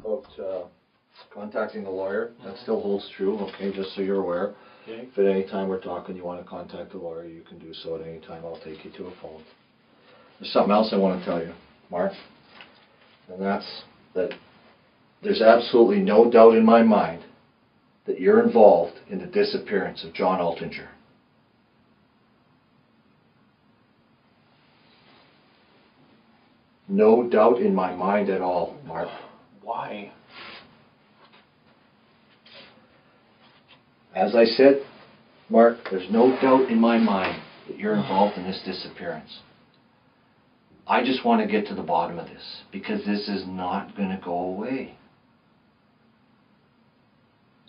about contacting a lawyer. That still holds true, okay, just so you're aware. Okay. If at any time we're talking you want to contact a lawyer, you can do so at any time. I'll take you to a phone. There's something else I want to tell you, Mark, and that's that there's absolutely no doubt in my mind that you're involved in the disappearance of John Altinger. No doubt in my mind at all, Mark. Why? As I said, Mark, there's no doubt in my mind that you're involved in this disappearance. I just want to get to the bottom of this, because this is not going to go away.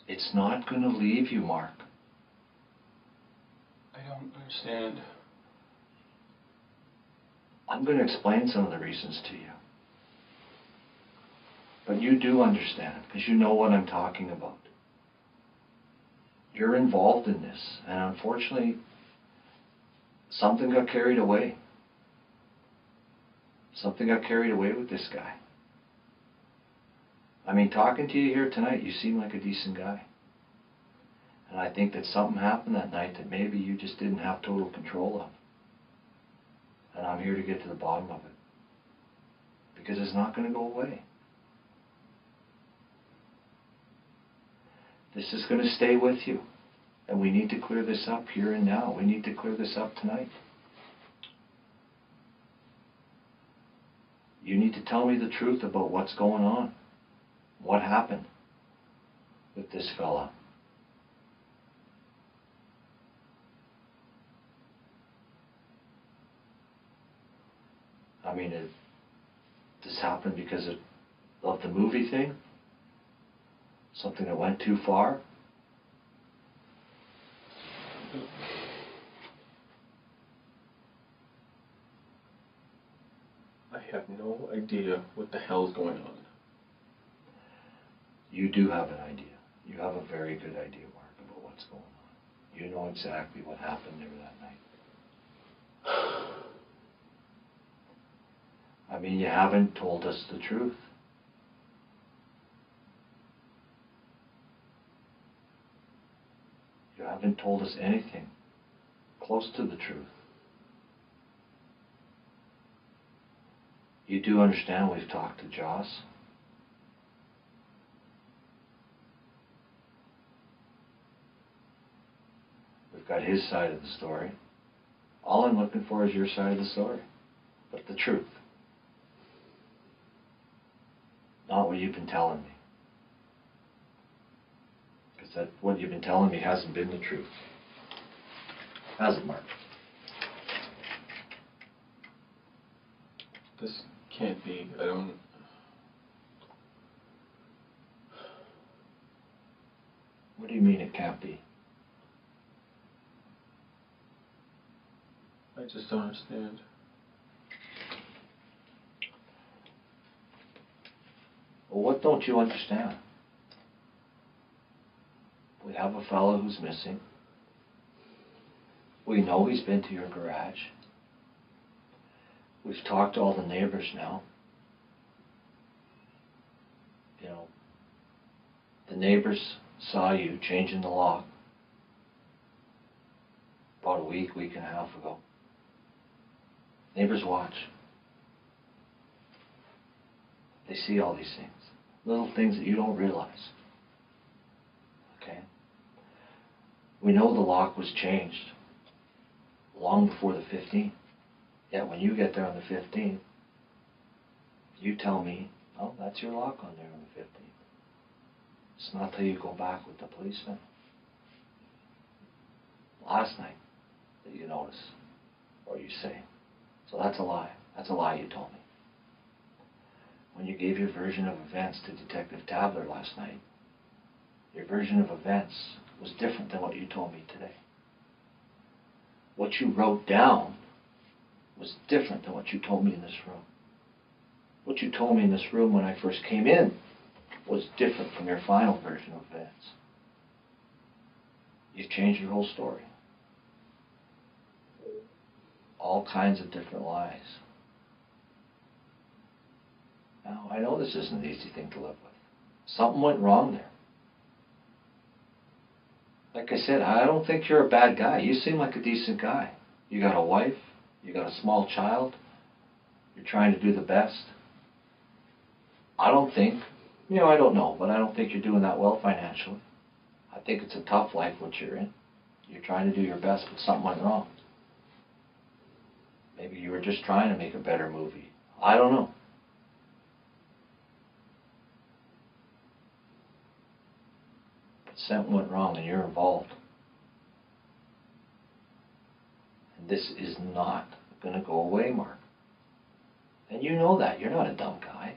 It's not going to leave you, Mark. I don't understand. I'm going to explain some of the reasons to you. But you do understand, because you know what I'm talking about. You're involved in this, and unfortunately, something got carried away. Something got carried away with this guy. I mean, talking to you here tonight, you seem like a decent guy. And I think that something happened that night that maybe you just didn't have total control of. And I'm here to get to the bottom of it. Because it's not going to go away. This is going to stay with you. And we need to clear this up here and now. We need to clear this up tonight. You need to tell me the truth about what's going on. What happened with this fella. I mean, this happened because of the movie thing? Something that went too far? I have no idea what the hell is going on. You do have an idea. You have a very good idea, Mark, about what's going on. You know exactly what happened there that night. I mean, you haven't told us the truth. You haven't told us anything close to the truth. You do understand we've talked to Joss. We've got his side of the story. All I'm looking for is your side of the story. But the truth. Not what you've been telling me. Because that what you've been telling me hasn't been the truth. Has it, Mark? This can't be. I don't... What do you mean it can't be? I just don't understand. Well, what don't you understand? We have a fellow who's missing. We know he's been to your garage. We've talked to all the neighbors now. You know, the neighbors saw you changing the lock about a week and a half ago. Neighbors watch. They see all these things. Little things that you don't realize. Okay? We know the lock was changed long before the 15th. Yet when you get there on the 15th, you tell me, oh, that's your lock on there on the 15th. It's not till you go back with the policeman last night that you notice, or you say. So that's a lie. That's a lie you told me. When you gave your version of events to Detective Tabler last night, your version of events was different than what you told me today. What you wrote down was different than what you told me in this room. What you told me in this room when I first came in was different from your final version of events. You've changed your whole story. All kinds of different lies. Now, I know this isn't an easy thing to live with. Something went wrong there. Like I said, I don't think you're a bad guy. You seem like a decent guy. You got a wife, you got a small child, you're trying to do the best. I don't think, I don't know, but I don't think you're doing that well financially. I think it's a tough life what you're in. You're trying to do your best, but something went wrong. Maybe you were just trying to make a better movie. I don't know. But something went wrong and you're involved. And this is not going to go away, Mark. And you know that. You're not a dumb guy.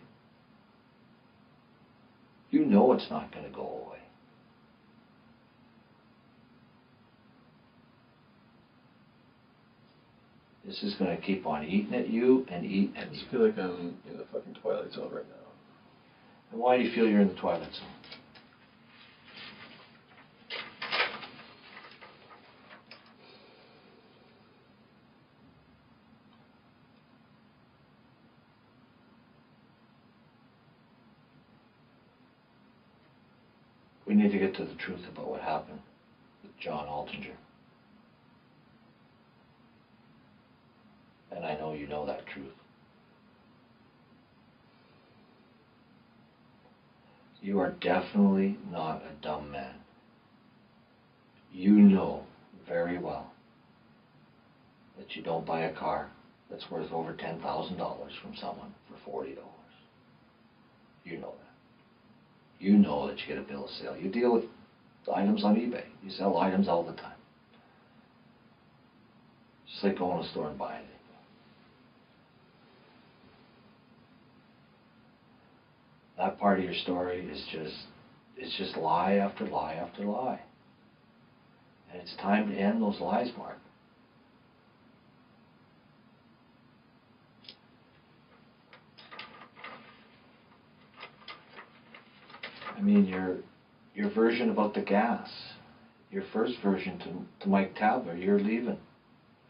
You know it's not going to go away. This is going to keep on eating at you and eating at you. I just feel like I'm in the fucking Twilight Zone right now. And why do you feel you're in the Twilight Zone? We need to get to the truth about what happened with John Altinger. And I know you know that truth. You are definitely not a dumb man. You know very well that you don't buy a car that's worth over $10,000 from someone for $40. You know that. You know that you get a bill of sale. You deal with items on eBay. You sell items all the time. Just like going to a store and buying it. That part of your story is just lie after lie after lie. And it's time to end those lies, Mark. I mean, your version about the gas, your first version to Mike Tabler, you're leaving.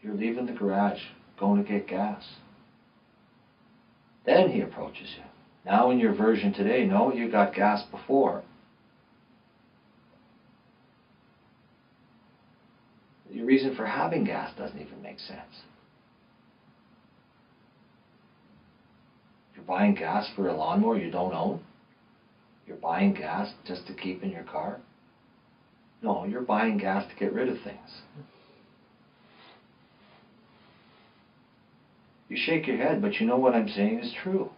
You're leaving the garage, going to get gas. Then he approaches you. Now in your version today, no, you got gas before. Your reason for having gas doesn't even make sense. You're buying gas for a lawnmower you don't own? You're buying gas just to keep in your car? No, you're buying gas to get rid of things. You shake your head, but you know what I'm saying is true.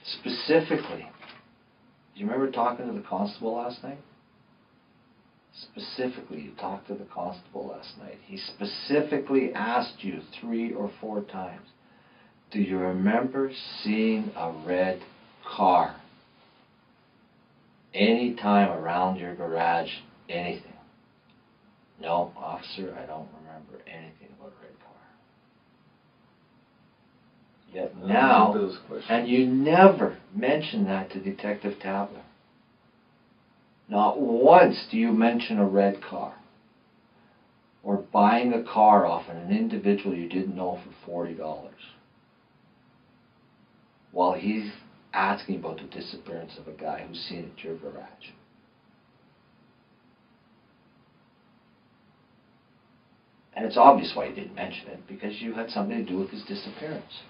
Specifically, do you remember talking to the constable last night? Specifically, you talked to the constable last night. He specifically asked you 3 or 4 times, do you remember seeing a red car any time around your garage, anything? No, officer, I don't remember anything about a red car. Yet now, and you never mention that to Detective Tabler. Not once do you mention a red car or buying a car off an individual you didn't know for $40 while he's asking about the disappearance of a guy who's seen it at your garage. And it's obvious why you didn't mention it, because you had something to do with his disappearance.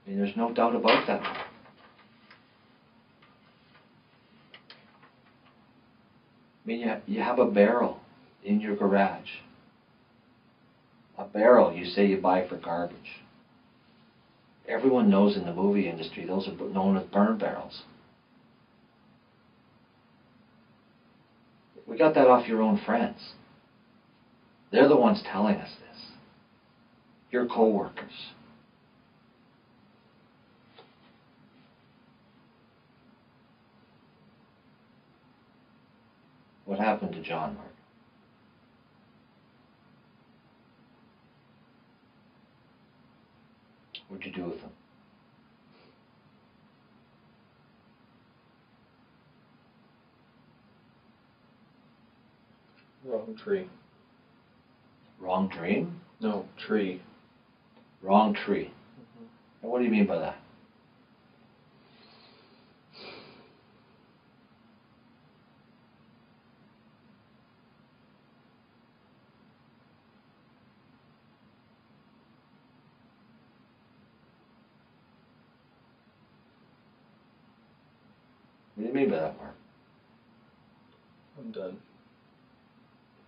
I mean, there's no doubt about that. I mean, you have a barrel in your garage. A barrel you say you buy for garbage. Everyone knows in the movie industry those are known as burn barrels. We got that off your own friends. They're the ones telling us this. Your co-workers. What happened to John, Mark? What'd you do with him? Wrong tree. Wrong dream? No, tree. Wrong tree. And what do you mean by that? What do you mean by that, Mark? I'm done.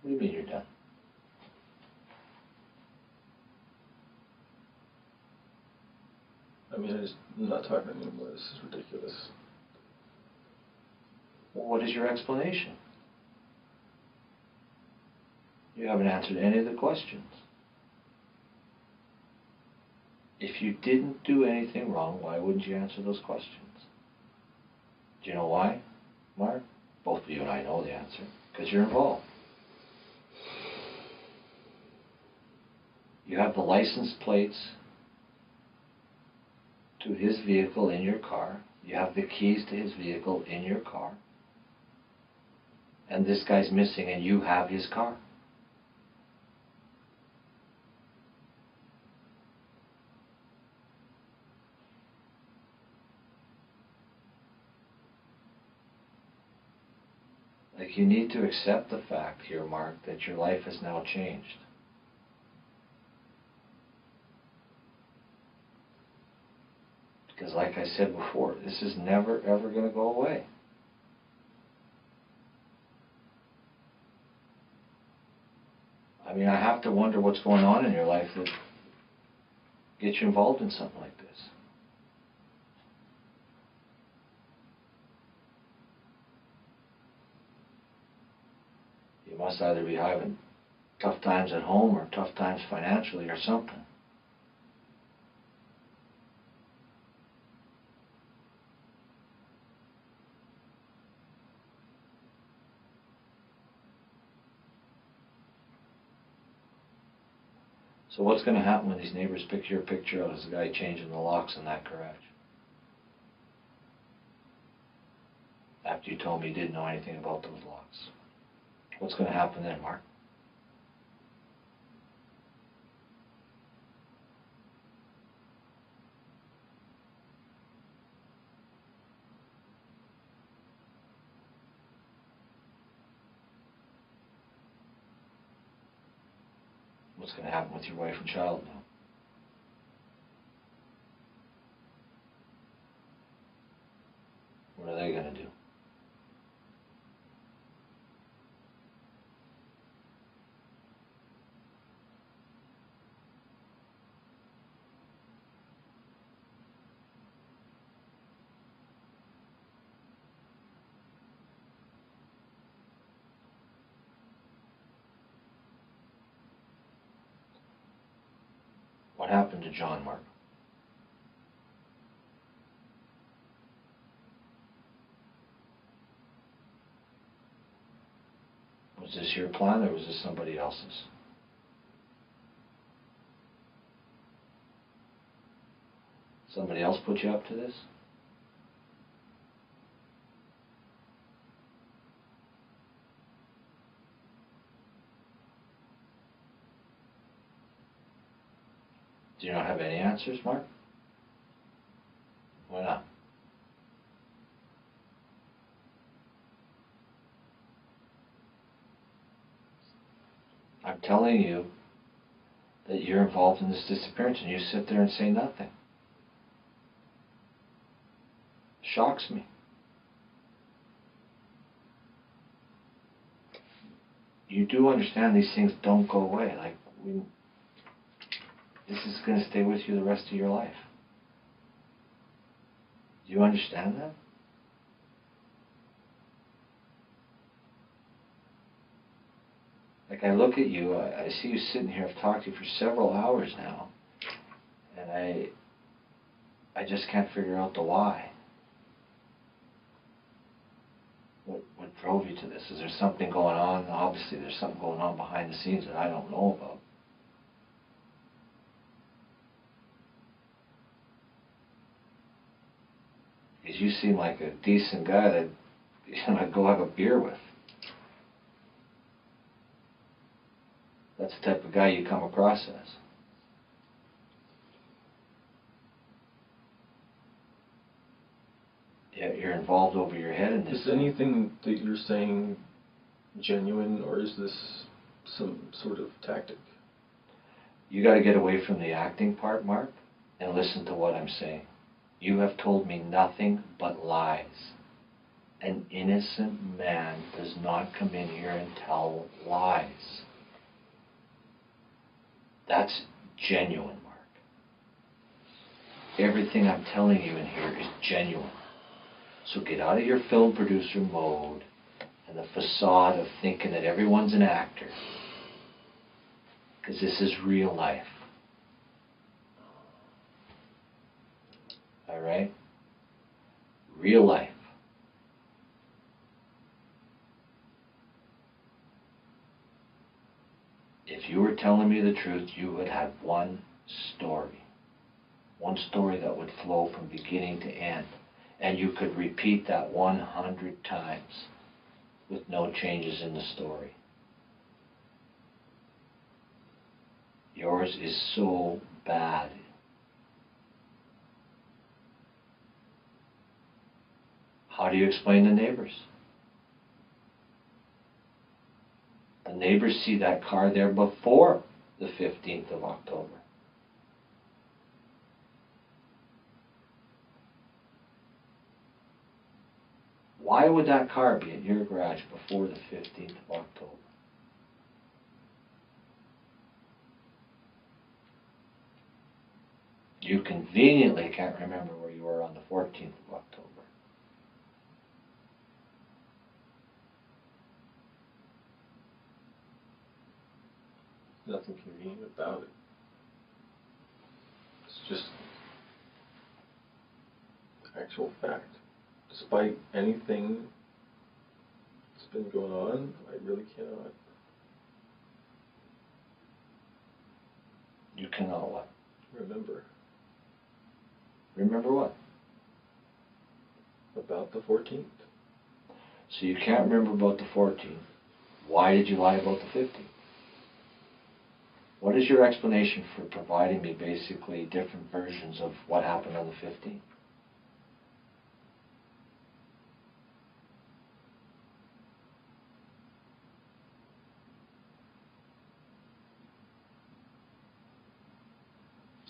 What do you mean you're done? I mean, I'm not talking anymore. This is ridiculous. Well, what is your explanation? You haven't answered any of the questions. If you didn't do anything wrong, why wouldn't you answer those questions? Do you know why, Mark? Both of you and I know the answer. Because you're involved. You have the license plates to his vehicle in your car. You have the keys to his vehicle in your car. And this guy's missing and you have his car. Like, you need to accept the fact here, Mark, that your life has now changed. Because like I said before, this is never ever going to go away. I mean, I have to wonder what's going on in your life that gets you involved in something like this. You must either be having tough times at home or tough times financially or something. So what's going to happen when these neighbors pick your picture out as the guy changing the locks in that garage? After you told me you didn't know anything about those locks. What's going to happen then, Mark? What's going to happen with your wife and child now? What are they going to do? What happened to John, Mark? Was this your plan or was this somebody else's? Somebody else put you up to this? Do you not have any answers, Mark? Why not? I'm telling you that you're involved in this disappearance and you sit there and say nothing. Shocks me. You do understand these things don't go away. Like, this is going to stay with you the rest of your life. Do you understand that? Like, I look at you, I see you sitting here, I've talked to you for several hours now, and I just can't figure out the why. What drove you to this? Is there something going on? Obviously there's something going on behind the scenes that I don't know about. Because you seem like a decent guy that I'd go have a beer with. That's the type of guy you come across as. Yeah, you're involved over your head in this. Is anything that you're saying genuine, or is this some sort of tactic? You got to get away from the acting part, Mark, and listen to what I'm saying. You have told me nothing but lies. An innocent man does not come in here and tell lies. That's genuine, Mark. Everything I'm telling you in here is genuine. So get out of your film producer mode and the facade of thinking that everyone's an actor. Because this is real life. All right? Real life. If you were telling me the truth, you would have one story. One story that would flow from beginning to end. And you could repeat that 100 times with no changes in the story. Yours is so bad. How do you explain the neighbors? The neighbors see that car there before the 15th of October. Why would that car be in your garage before the 15th of October? You conveniently can't remember where you were on the 14th of October. Nothing convenient about it. It's just actual fact. Despite anything that's been going on, I really cannot. You cannot what? Remember. Remember what? About the 14th. So you can't remember about the 14th. Why did you lie about the 15th? What is your explanation for providing me basically different versions of what happened on the 15th?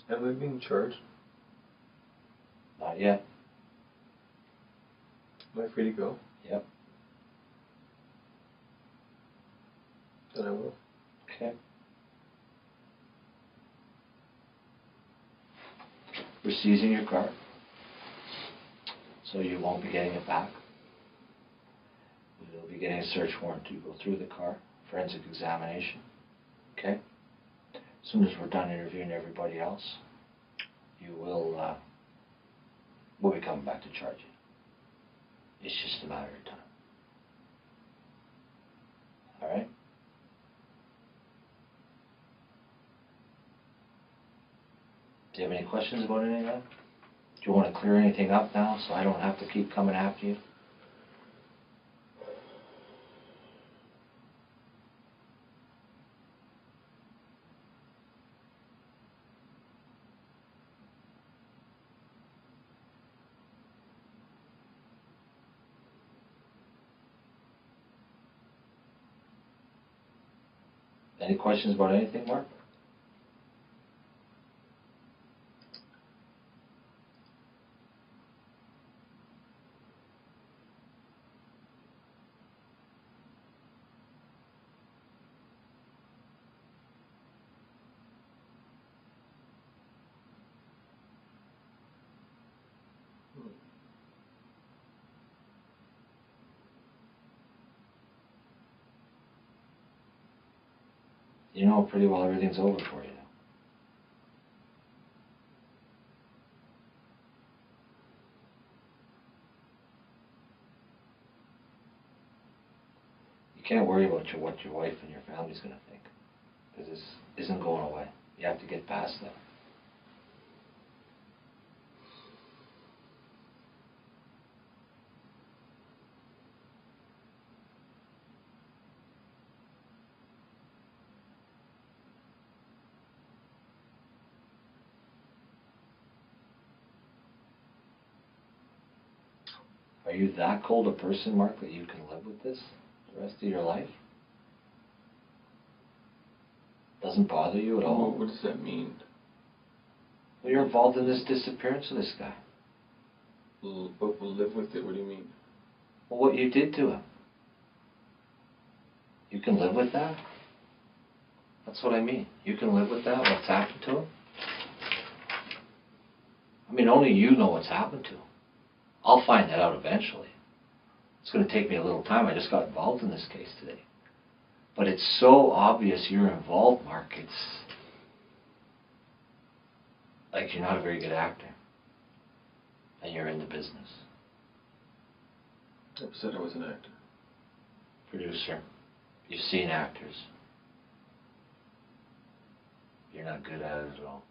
Am I being charged? Not yet. Am I free to go? Yep. Then I will. Okay. We're seizing your car, so you won't be getting it back. We'll be getting a search warrant to go through the car, forensic examination. Okay? As soon as we're done interviewing everybody else, you will, we'll be coming back to charge you. It's just a matter of time. All right? Do you have any questions about any of that? Do you want to clear anything up now so I don't have to keep coming after you? Any questions about anything, Mark? You know pretty well everything's over for you now. You can't worry about what your wife and your family's going to think, because this isn't going away. You have to get past that. Are you that cold a person, Mark, that you can live with this the rest of your life? Doesn't bother you at all? What does that mean? Well, you're involved in this disappearance of this guy. But we'll live with it. What do you mean? Well, what you did to him. You can live with that? That's what I mean. You can live with that, what's happened to him? I mean, only you know what's happened to him. I'll find that out eventually. It's going to take me a little time. I just got involved in this case today. But it's so obvious you're involved, Mark. It's like you're not a very good actor. And you're in the business. I said I was an actor. Producer. You've seen actors. You're not good at it at all.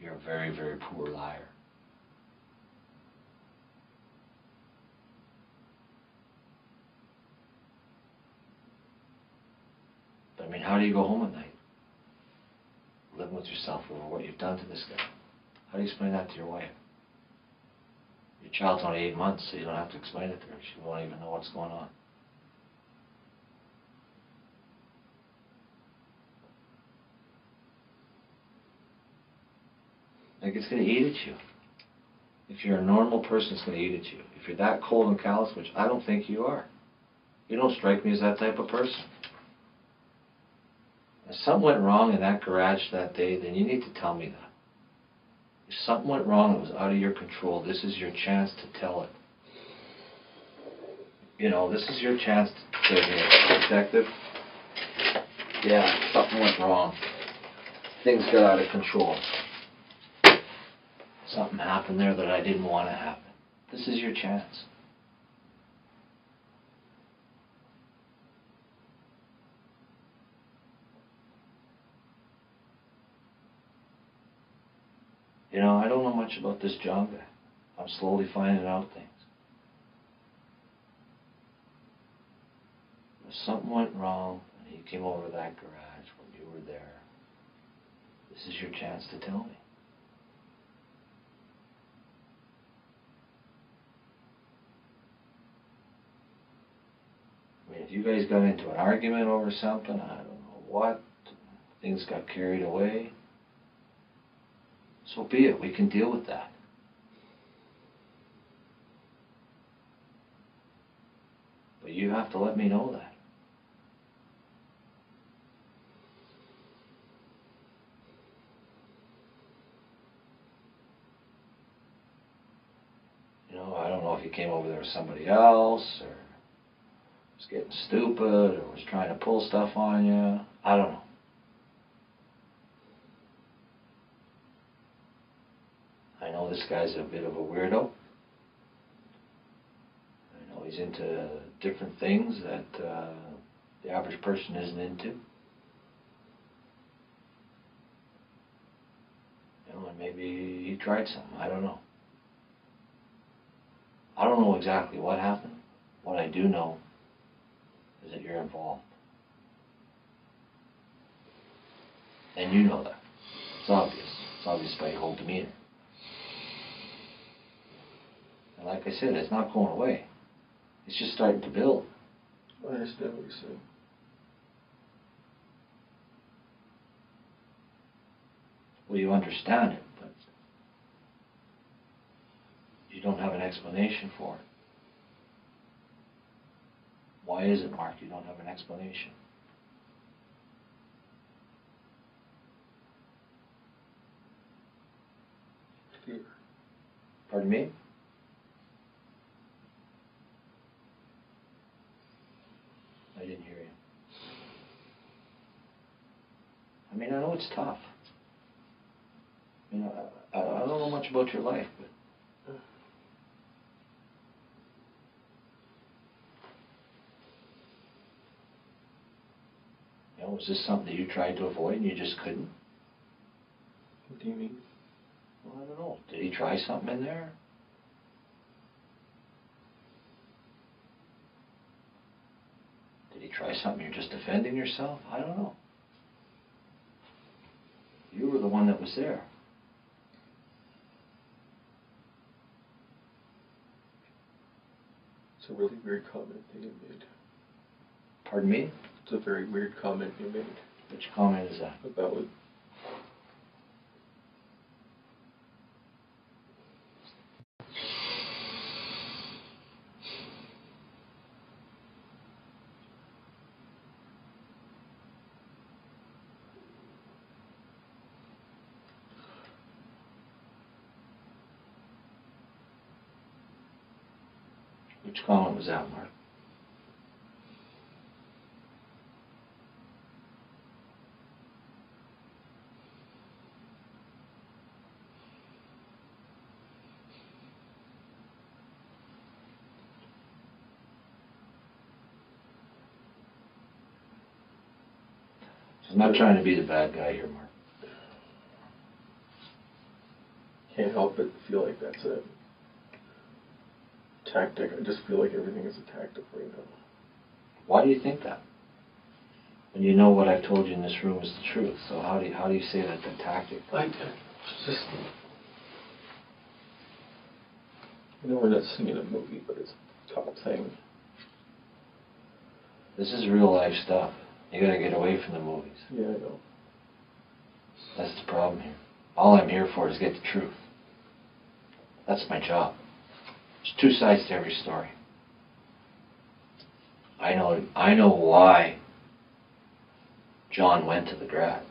You're a very, very poor liar. But I mean, how do you go home at night? Living with yourself over what you've done to this guy. How do you explain that to your wife? Your child's only 8 months, so you don't have to explain it to her. She won't even know what's going on. Like, it's going to eat at you. If you're a normal person, it's going to eat at you. If you're that cold and callous, which I don't think you are. You don't strike me as that type of person. If something went wrong in that garage that day, then you need to tell me that. If something went wrong that was out of your control, this is your chance to tell it. You know, this is your chance to say, hey, detective, yeah, something went wrong. Things got out of control. Something happened there that I didn't want to happen. This is your chance. You know, I don't know much about this John guy. I'm slowly finding out things. If something went wrong and he came over to that garage when you were there, this is your chance to tell me. I mean, if you guys got into an argument over something, I don't know what, things got carried away, so be it. We can deal with that. But you have to let me know that. You know, I don't know if he came over there with somebody else, or was getting stupid, or was trying to pull stuff on you. I don't know. I know this guy's a bit of a weirdo. I know he's into different things that the average person isn't into. You know, and maybe he tried something. I don't know. I don't know exactly what happened. What I do know is that you're involved. And you know that. It's obvious. It's obvious by your whole demeanor. And like I said, it's not going away. It's just starting to build. I understand what you're saying. Well, you understand it, but you don't have an explanation for it. Why is it, Mark, you don't have an explanation? Fear. Pardon me? I didn't hear you. I mean, I know it's tough. You know, I don't know much about your life, but you know, was this something that you tried to avoid and you just couldn't? What do you mean? Well, I don't know. Did he try something in there? Did he try something you're just defending yourself? I don't know. You were the one that was there. It's a really weird comment that you made. Pardon me? It's a very weird comment you made. Which comment is that? About it. Which comment was that, Mark? I'm not trying to be the bad guy here, Mark. Can't help but feel like that's a tactic. I just feel like everything is a tactic right now. Why do you think that? When you know what I've told you in this room is the truth, so how do you say that's a tactic? Just, I know we're not singing a movie, but it's a top thing. This is real life stuff. You gotta get away from the movies. Yeah, I know. That's the problem here. All I'm here for is get the truth. That's my job. There's two sides to every story. I know why John went to the garage.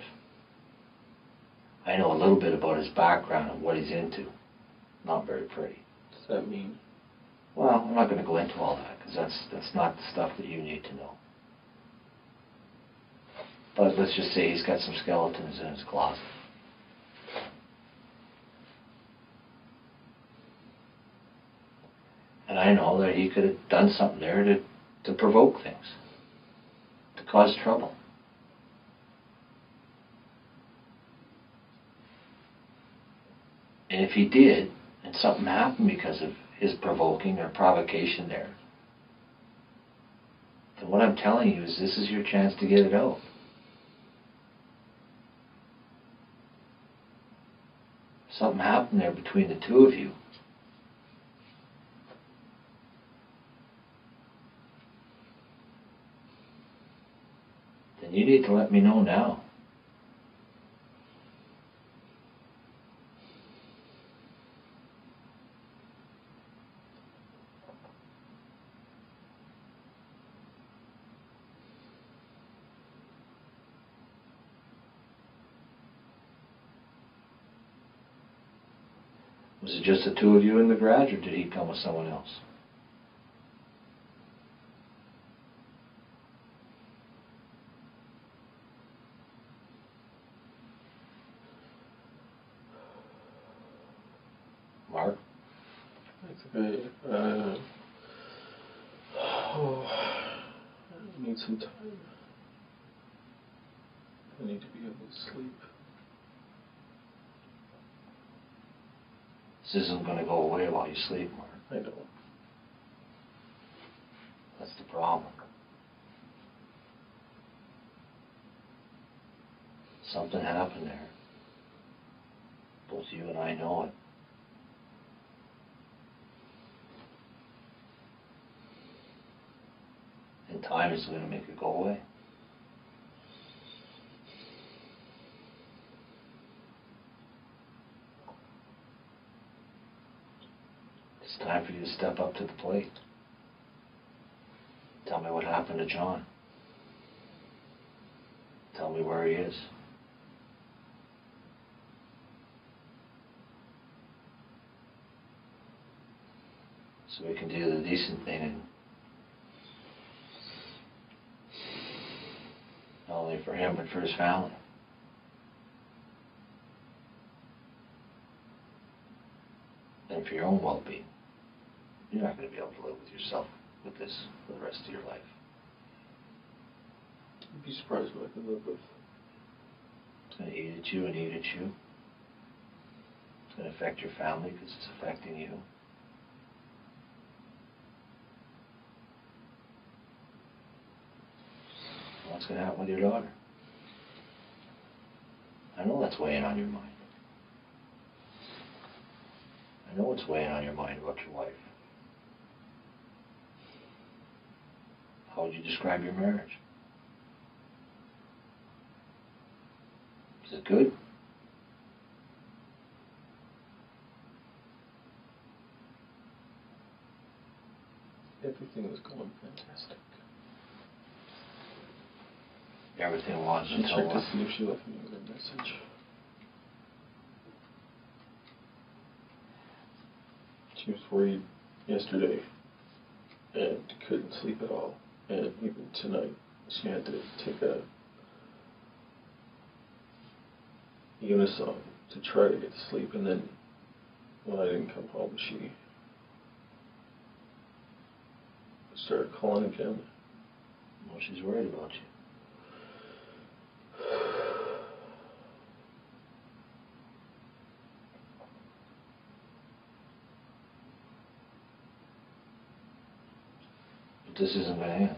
I know a little bit about his background and what he's into. Not very pretty. What does that mean? Well, I'm not going to go into all that because that's not the stuff that you need to know. But let's just say he's got some skeletons in his closet. And I know that he could have done something there to provoke things, to cause trouble. And if he did, and something happened because of his provoking or provocation there, then what I'm telling you is this is your chance to get it out. Something happened there between the two of you. Then you need to let me know now. Was it just the two of you in the garage, or did he come with someone else? Mark? I need some time. I need to be able to sleep. This isn't going to go away while you sleep, Mark. I know. That's the problem. Something happened there. Both you and I know it. And time is going to make it go away. It's time for you to step up to the plate. Tell me what happened to John. Tell me where he is. So we can do the decent thing, and not only for him but for his family. And for your own well-being. You're not going to be able to live with yourself with this for the rest of your life. You'd be surprised what I can live with. It's going to eat at you and eat at you. It's going to affect your family because it's affecting you. What's going to happen with your daughter? I know that's weighing on your mind. I know it's weighing on your mind about your wife. How would you describe your marriage? Is it good? Everything was going fantastic. Everything was I until checked to what? see if she left me a message. She was worried yesterday and couldn't sleep at all. And even tonight, she had to take a unison to try to get to sleep. And then when I didn't come home, she started calling again. Well, she's worried about you. But this isn't going to end.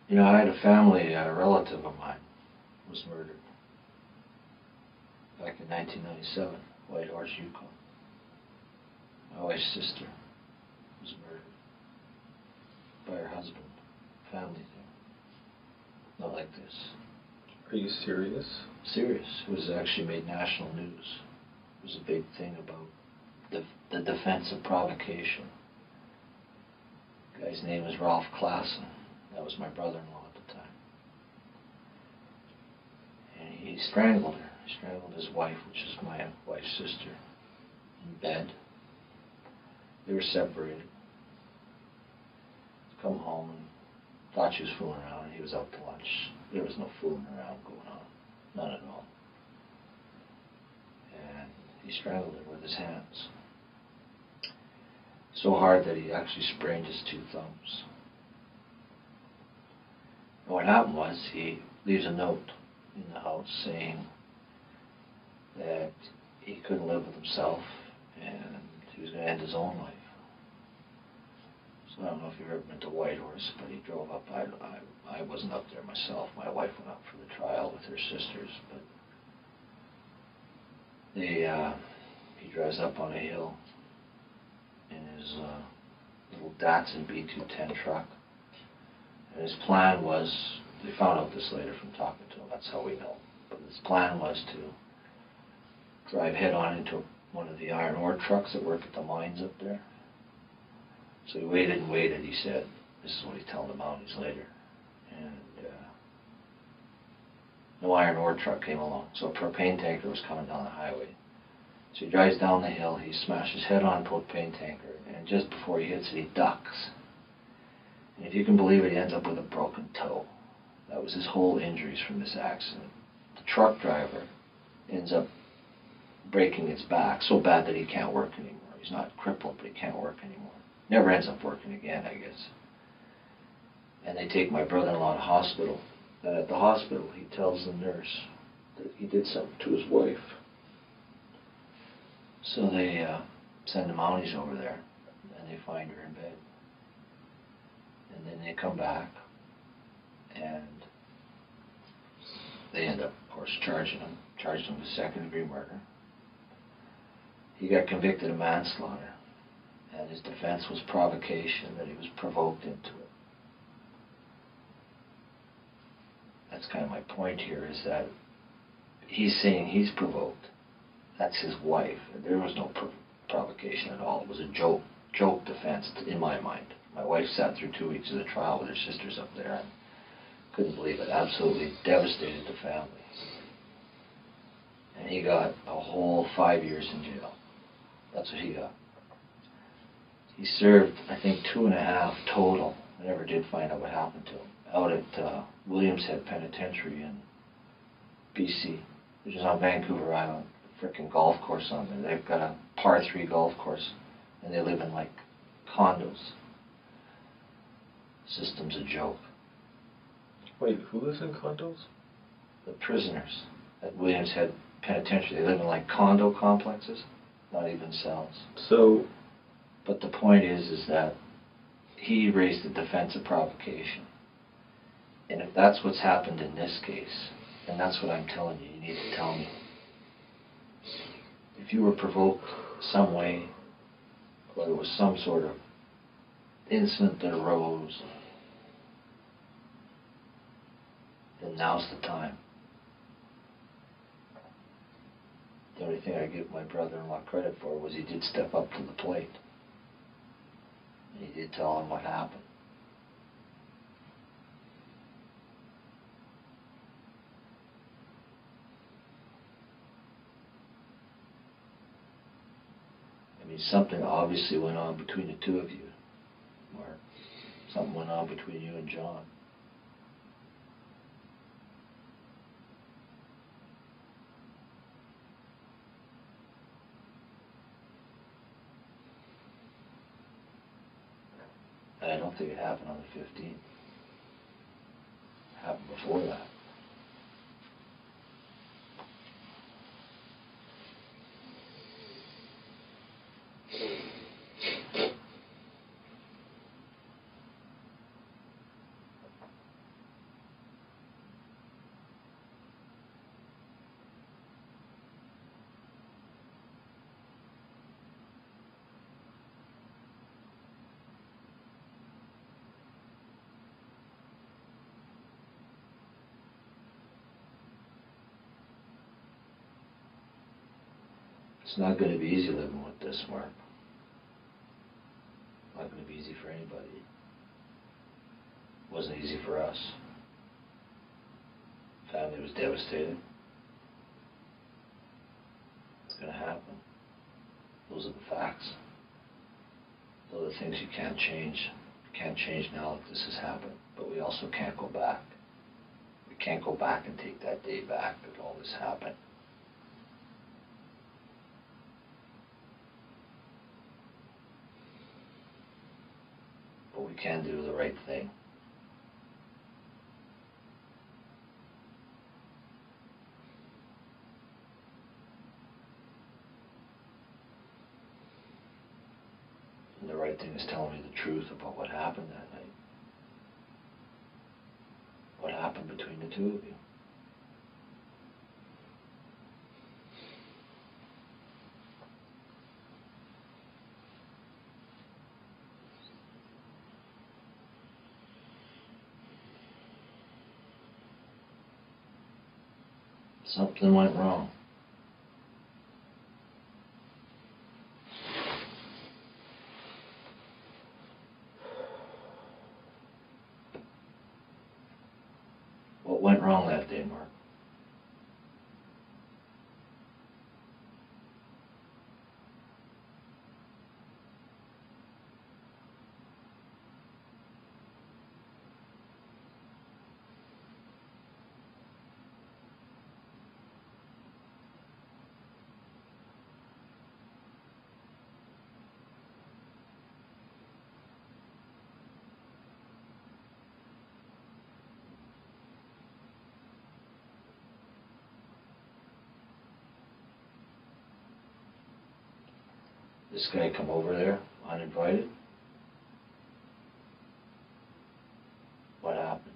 You know, I had a family, a relative of mine was murdered back in 1997, White Horse, Yukon. My wife's sister was murdered by her husband. Family thing. Not like this. Are you serious? Serious. It was actually made national news. It was a big thing about the defense of provocation. The guy's name was Ralph Klassen. That was my brother-in-law at the time. And he strangled her. He strangled his wife, which is my wife's sister, in bed. They were separated. Come home and thought she was fooling around, and he was out to lunch. There was no fooling around going on. None at all. And he strangled her with his hands. So hard that he actually sprained his 2 thumbs. And what happened was he leaves a note in the house saying that he couldn't live with himself and he was going to end his own life. So I don't know if you've ever been to Whitehorse, but he drove up. I wasn't up there myself. My wife went up for the trial with her sisters, but he drives up on a hill in his little Datsun B210 truck. And his plan was, they found out this later from talking to him, that's how we know. But his plan was to drive head on into one of the iron ore trucks that work at the mines up there. So he waited and waited, he said. This is what he told the Mounties later. And no iron ore truck came along. So a propane tanker was coming down the highway. So he drives down the hill, he smashes head on a propane tanker, and just before he hits it, he ducks. And if you can believe it, he ends up with a broken toe. That was his whole injuries from this accident. The truck driver ends up breaking his back so bad that he can't work anymore. He's not crippled, but he can't work anymore. Never ends up working again, I guess. And they take my brother-in-law to hospital. And at the hospital, he tells the nurse that he did something to his wife. So they send the Mounties over there, and they find her in bed. And then they come back, and they end up, of course, charged him with second-degree murder. He got convicted of manslaughter, and his defense was provocation, that he was provoked into it. That's kind of my point here, is that he's saying he's provoked. That's his wife. There was no provocation at all. It was a joke defense, in my mind. My wife sat through 2 weeks of the trial with her sisters up there and couldn't believe it. Absolutely devastated the family. And he got a whole 5 years in jail. That's what he got. He served, I think, 2.5 total. I never did find out what happened to him. Out at Williams Head Penitentiary in BC, which is on Vancouver Island. Frickin' golf course on there. They've got a par 3 golf course, and they live in like condos. System's a joke. Wait, who lives in condos? The prisoners at Williams Head Penitentiary. They live in like condo complexes, not even cells. So, but the point is that he raised the defense of provocation. And if that's what's happened in this case, and that's what I'm telling you, you need to tell me. If you were provoked some way, or there was some sort of incident that arose, then now's the time. The only thing I give my brother-in-law credit for was he did step up to the plate. And he did tell him what happened. I mean, something obviously went on between the two of you, Mark. Something went on between you and John. And I don't think it happened on the 15th. It happened before that. It's not going to be easy living with this, Mark. Not going to be easy for anybody. It wasn't easy for us. Family was devastated. It's going to happen. Those are the facts. Those are the things you can't change. You can't change now that this has happened. But we also can't go back. We can't go back and take that day back that all this happened. But we can do the right thing. And the right thing is telling me the truth about what happened that night. What happened between the two of you. Something went wrong. What went wrong that day, Mark? This guy come over there uninvited? What happened?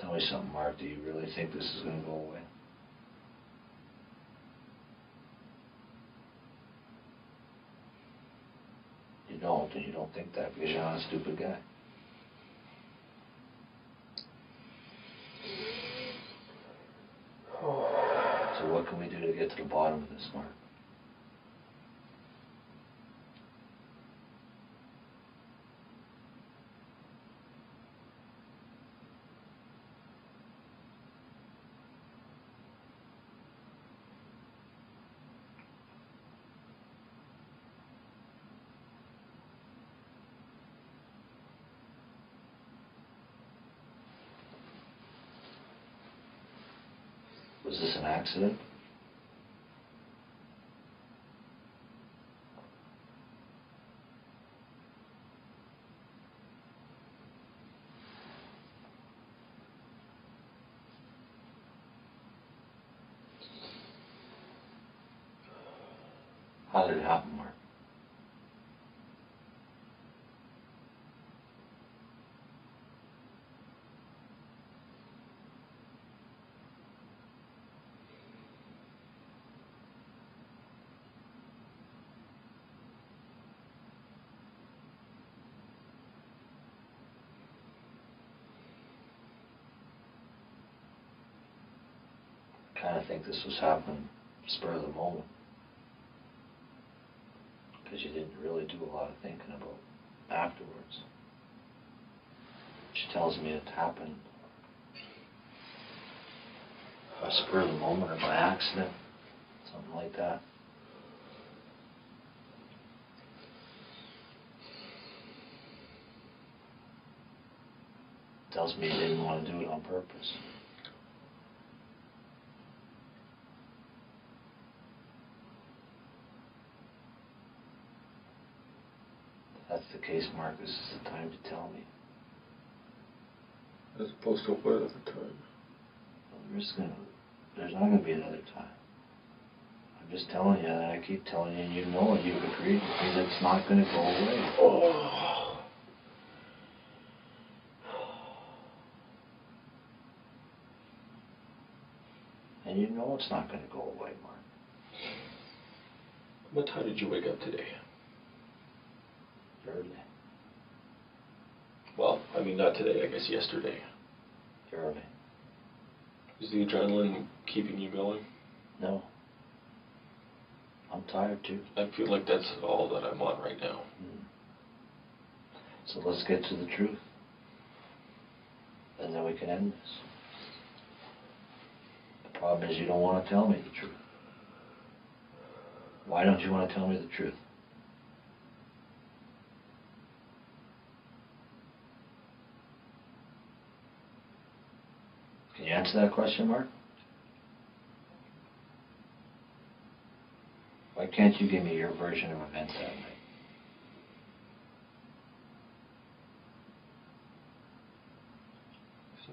Tell me something, Mark. Do you really think this is going to go away? You don't, and you don't think that because you're not a stupid guy. So what can we do to get to the bottom of this, Mark? Was this an accident? How did it happen, Mark? I kind of think this was happening spur of the moment. Because you didn't really do a lot of thinking about afterwards. She tells me it happened by spur of the moment or by accident, something like that. Tells me you didn't want to do it on purpose. If that's the case, Mark, this is the time to tell me. As opposed to what other time? Well, there's not going to be another time. I'm just telling you, and I keep telling you, and you know it, you've agreed with me that it's not going to go away. Oh. And you know it's not going to go away, Mark. What time did you wake up today? Early. Well, I mean, not today, I guess yesterday. Early. Is the adrenaline keeping you going? No. I'm tired too. I feel like that's all that I'm on right now. So let's get to the truth. And then we can end this. The problem is you don't want to tell me the truth. Why don't you want to tell me the truth? Can you answer that question, Mark? Why can't you give me your version of events that night?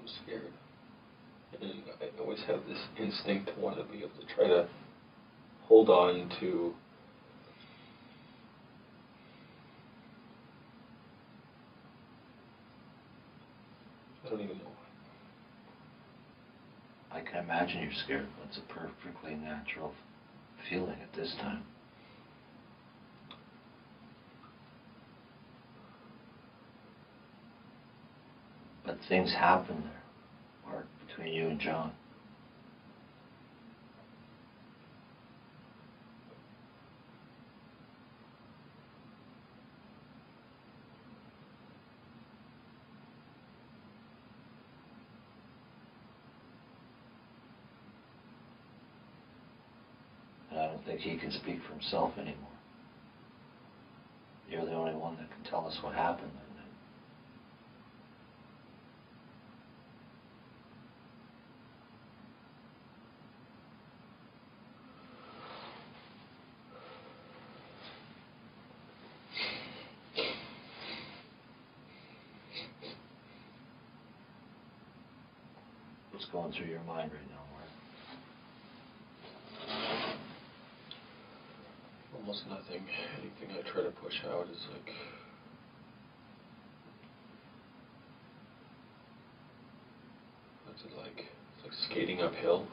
I'm scared. And I always have this instinct to want to be able to try to hold on to I don't even know. I can imagine you're scared, but it's a perfectly natural feeling at this time. But things happen there, Mark, between you and John. And I don't think he can speak for himself anymore. You're the only one that can tell us what happened that night. What's going through your mind right now, Mark? Almost nothing. Anything I try to push out is like what's it like? It's like skating uphill.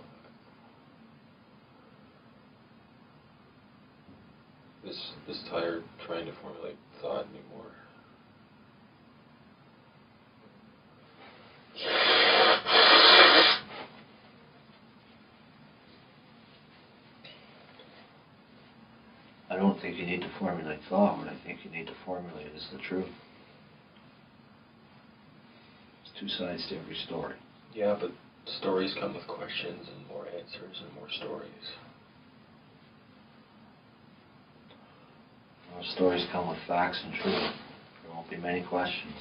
This tired trying to formulate thought anymore. I don't think you need to formulate thought. What I think you need to formulate is the truth. There's two sides to every story. Yeah, but stories come with questions and more answers and more stories. Well, stories come with facts and truth. There won't be many questions.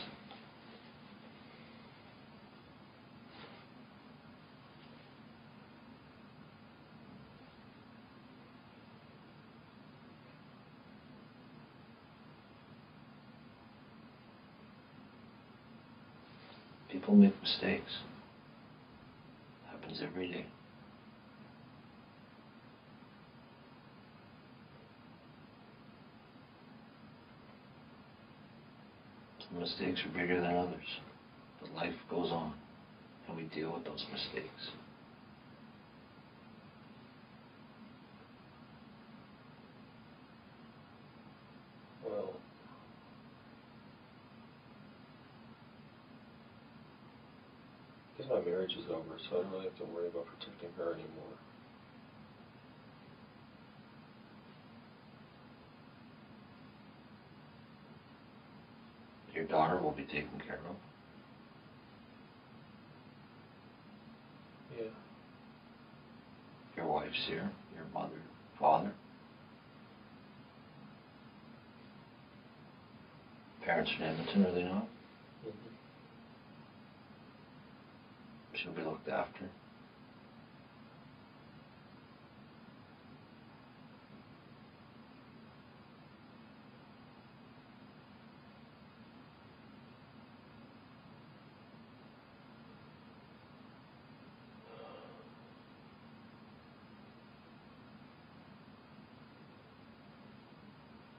People make mistakes. Happens every day. Some mistakes are bigger than others, but life goes on, and we deal with those mistakes. Well, I guess my marriage is over, so I don't really have to worry about protecting her anymore. Your daughter will be taken care of. Yeah. Your wife's here, your mother, father. Parents in Edmonton, are they not? Mm-hmm. She'll be looked after.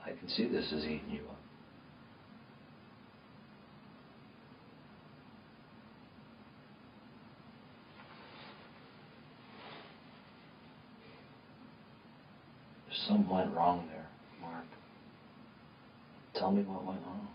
I can see this is eating you up. Something went wrong there, Mark. Tell me what went wrong.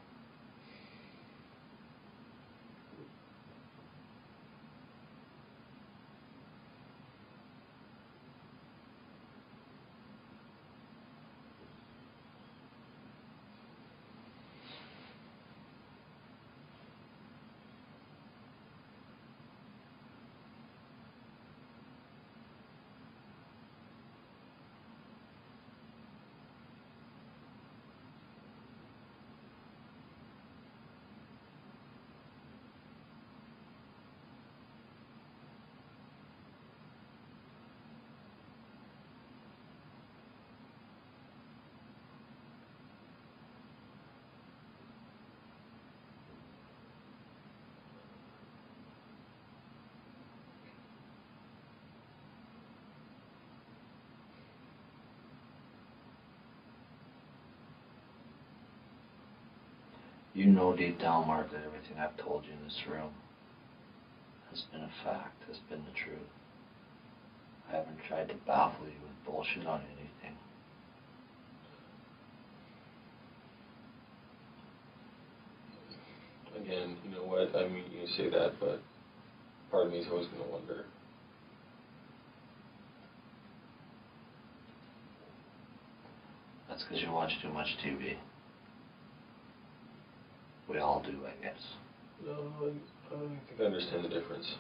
You know deep down, Mark, that everything I've told you in this room has been a fact, has been the truth. I haven't tried to baffle you with bullshit on anything. Again, you know what? I mean, you say that, but part of me is always going to wonder. That's because you watch too much TV. We all do, I guess. No, I think I understand the difference.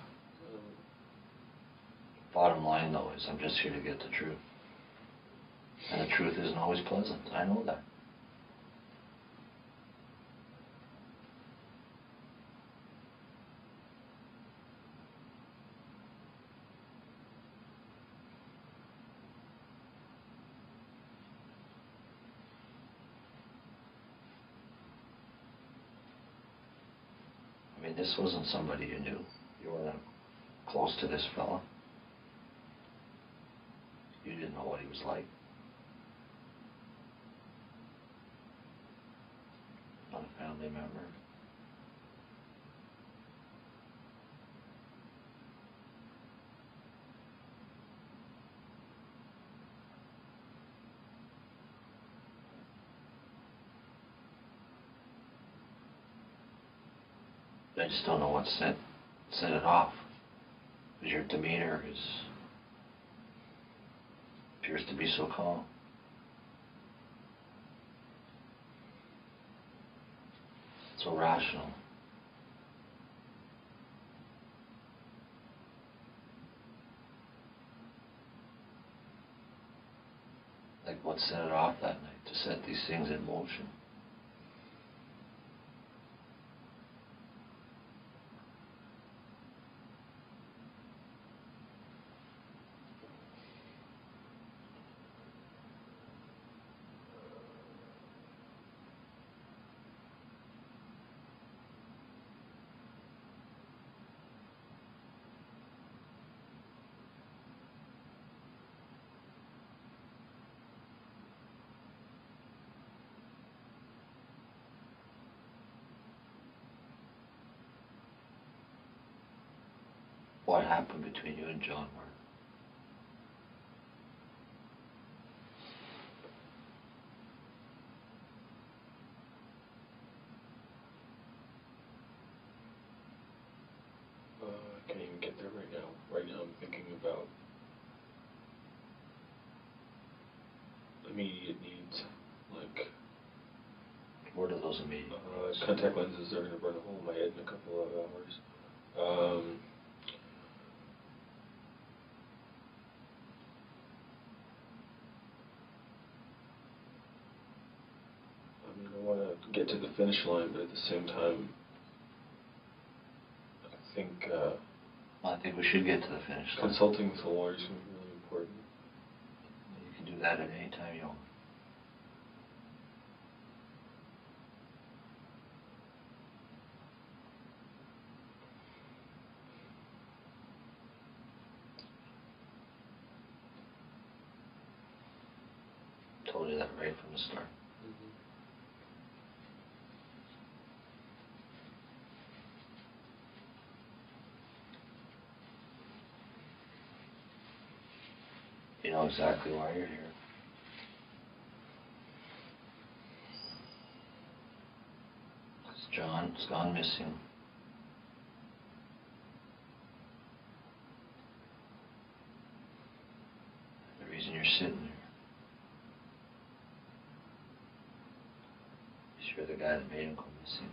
Bottom line, though, is I'm just here to get the truth. And the truth isn't always pleasant. I know that. I mean, this wasn't somebody you knew. You weren't close to this fella. You didn't know what he was like. Not a family member. I just don't know what set it off. Because your demeanor appears to be so calm. So rational. Like what set it off that night to set these things in motion? What happened between you and John, Mark? I can't even get there right now. Right now I'm thinking about immediate needs, like What are those immediate needs? contact lenses are going to burn a hole in my head in a couple of hours. I mean, I want to get to the finish line, but at the same time, I think we should get to the finish line. Consulting with a lawyer is going to be really important. You can do that at any time you want. Told you that right from the start. You know exactly why you're here. Because John's gone missing. The reason you're sitting there is you're the guy that made him go missing.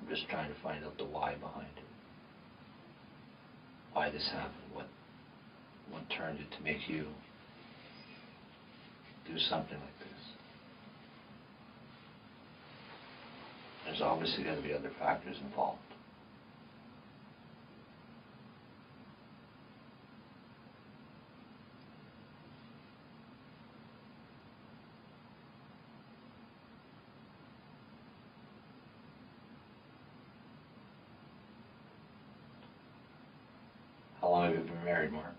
I'm just trying to find out the why behind it. Why this happened, what turned it to make you do something like this. There's obviously got to be other factors involved. How long have you been married, Mark?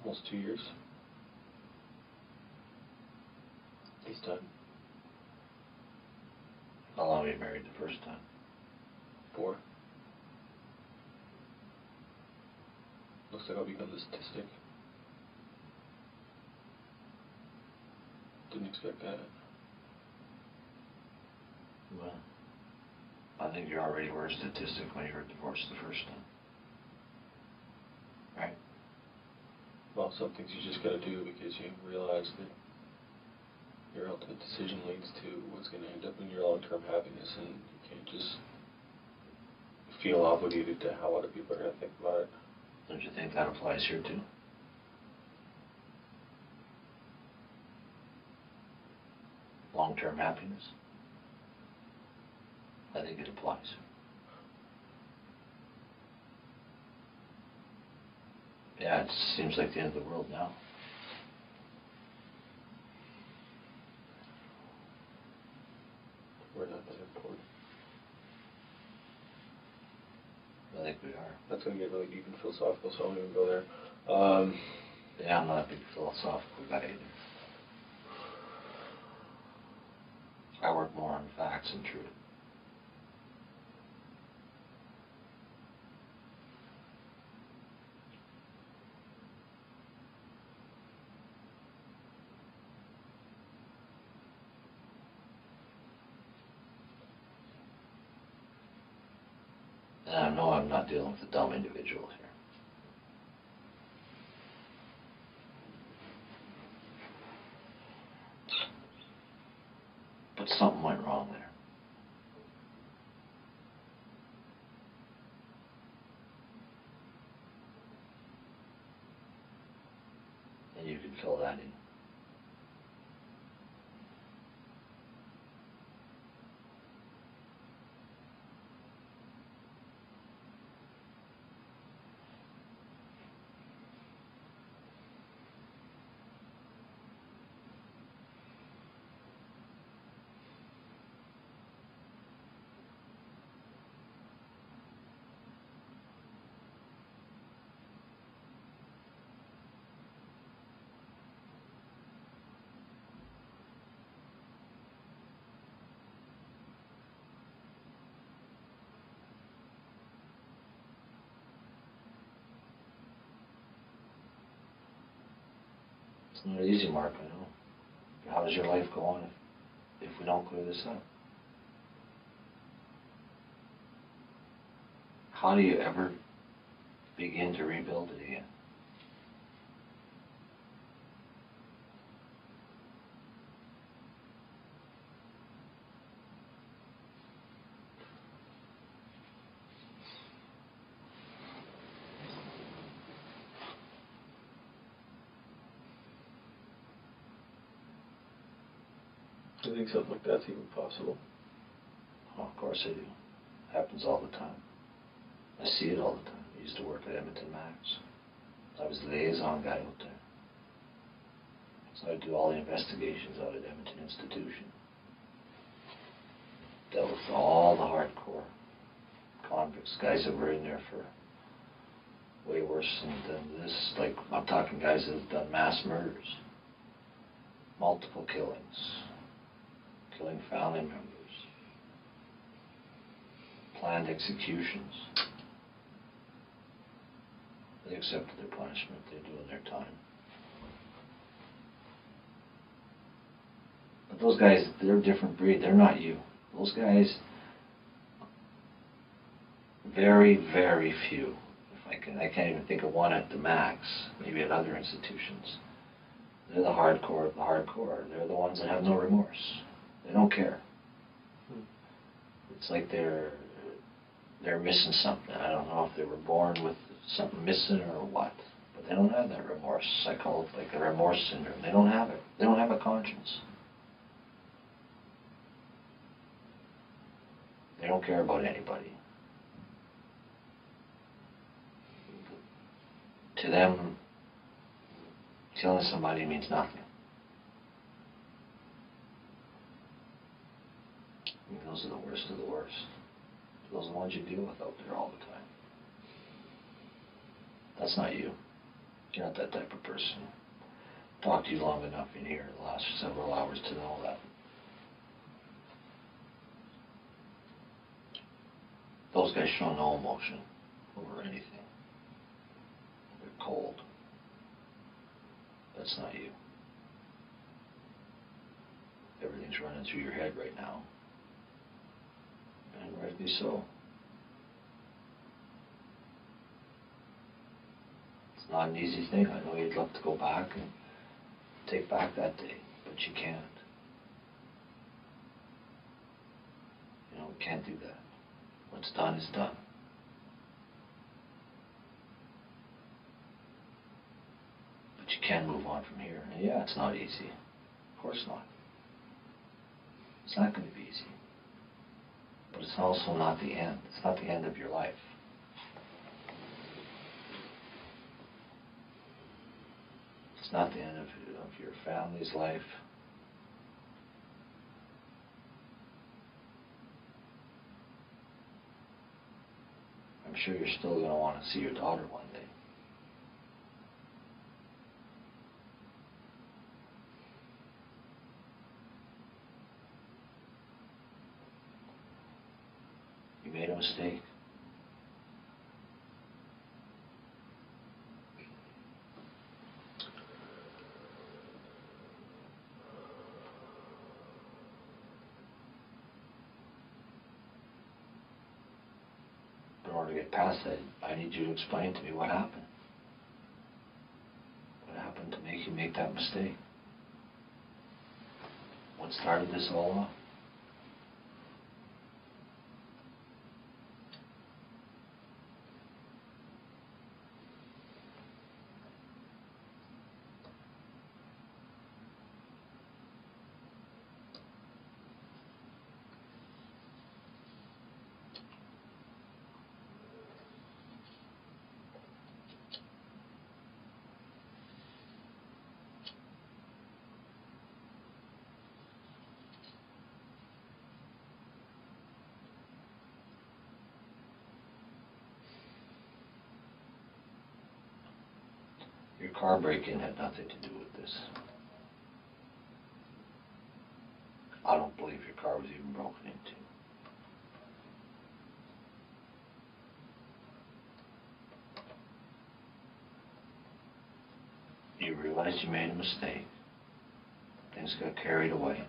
Almost 2 years. This time. How long were you married the first time? 4. Looks like I'll become the statistic. Didn't expect that. Well, I think you already were a statistic when you were divorced the first time. Right? Well, some things you just gotta do because you realize that your ultimate decision leads to what's gonna end up in your long-term happiness, and you can't just feel obligated to how other people are gonna think about it. Don't you think that applies here too? Long-term happiness? I think it applies. Yeah, it seems like the end of the world now. We're not that important. I think we are. That's gonna get really deep and philosophical, so I won't even go there. Yeah, I'm not a big philosophical guy either. I work more on facts and truth. And I know I'm not dealing with a dumb individual here. But something went wrong there. And you can fill that in. It's not easy, Mark, I know. How does your life go on if we don't clear this up? How do you ever begin to rebuild it again? I think something like that's even possible. Oh, of course I do. It happens all the time. I see it all the time. I used to work at Edmonton Max. I was the liaison guy out there. So I do all the investigations out at Edmonton Institution. Dealt with all the hardcore convicts, guys that were in there for way worse than this. Like, I'm talking guys that have done mass murders, multiple killings, killing family members, planned executions. They accepted their punishment. They're doing their time. But those guys, they're a different breed. They're not you. Those guys, very, very few. I can't even think of one at the Max, maybe at other institutions. They're the hardcore of the hardcore. They're the ones that have no remorse. They don't care. It's like they're missing something. I don't know if they were born with something missing or what, but they don't have that remorse. I call it like the remorse syndrome. They don't have it. They don't have a conscience. They don't care about anybody. To them, killing somebody means nothing. I mean, those are the worst of the worst. Those are the ones you deal with out there all the time. That's not you. You're not that type of person. Talked to you long enough in here the last several hours to know that. Those guys show no emotion over anything. They're cold. That's not you. Everything's running through your head right now. And rightly so. It's not an easy thing. I know you'd love to go back and take back that day, but you can't. You know, we can't do that. What's done is done. But you can move on from here. And yeah, it's not easy. Of course not. It's not going to be easy. But it's also not the end. It's not the end of your life. It's not the end of your family's life. I'm sure you're still going to want to see your daughter one day. You made a mistake. In order to get past that, I need you to explain to me what happened. What happened to make you make that mistake? What started this all off? Your car break-in had nothing to do with this. I don't believe your car was even broken into. You realized you made a mistake. Things got carried away.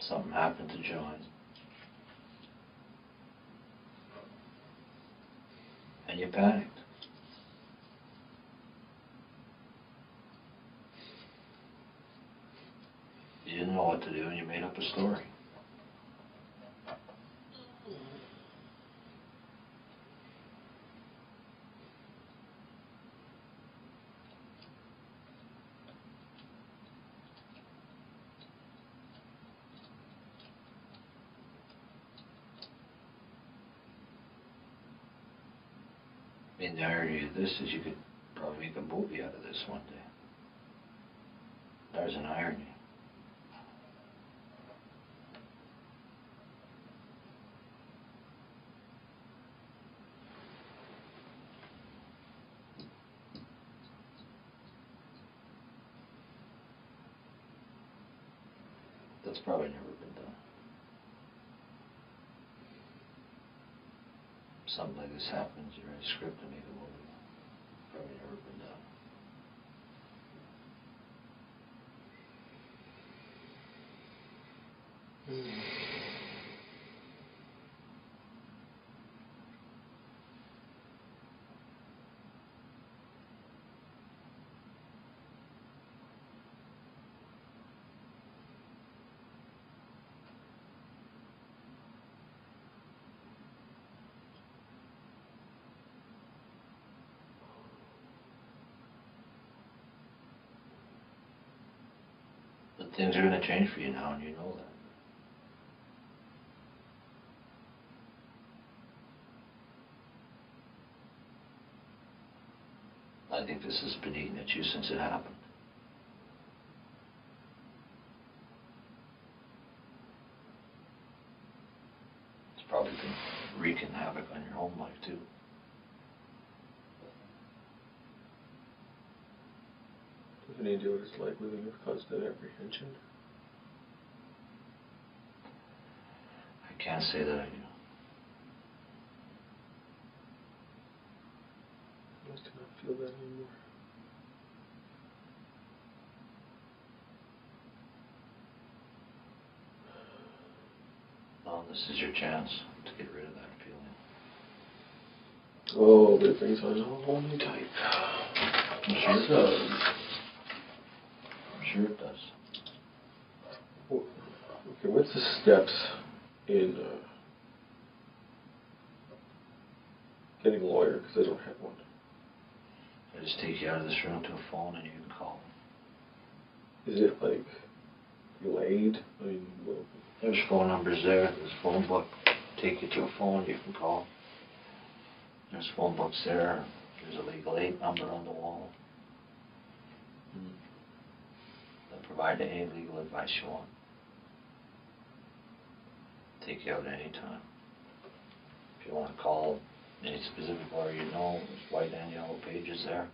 Something happened to John. And you panicked. You didn't know what to do and you made up a story. I mean, the irony of this is you could probably make a movie out of this one day. There's an irony. That's probably never been done. Something like this happens, you write a script and make a movie. Probably never been done. But things are going to change for you now, and you know that. I think this has been eating at you since it happened. It's probably been wreaking havoc on your home life, too. Does any idea what it's like living with constant apprehension? I can't say that I do. I must not feel that anymore. Well, this is your chance to get rid of that feeling. Oh, but it brings on a whole new type. I'm sure it does. I'm sure it does. Okay, what's the steps in getting a lawyer? Because I don't have one. I just take you out of this room to a phone and you can call them. Is it like delayed? I mean, well, There's phone numbers there. There's a phone book. Take you to a phone you can call. There's phone books there. There's a legal aid number on the wall. They'll provide any legal advice you want. Take you out any time. If you want to call any specific lawyer you know, there's white and yellow pages there.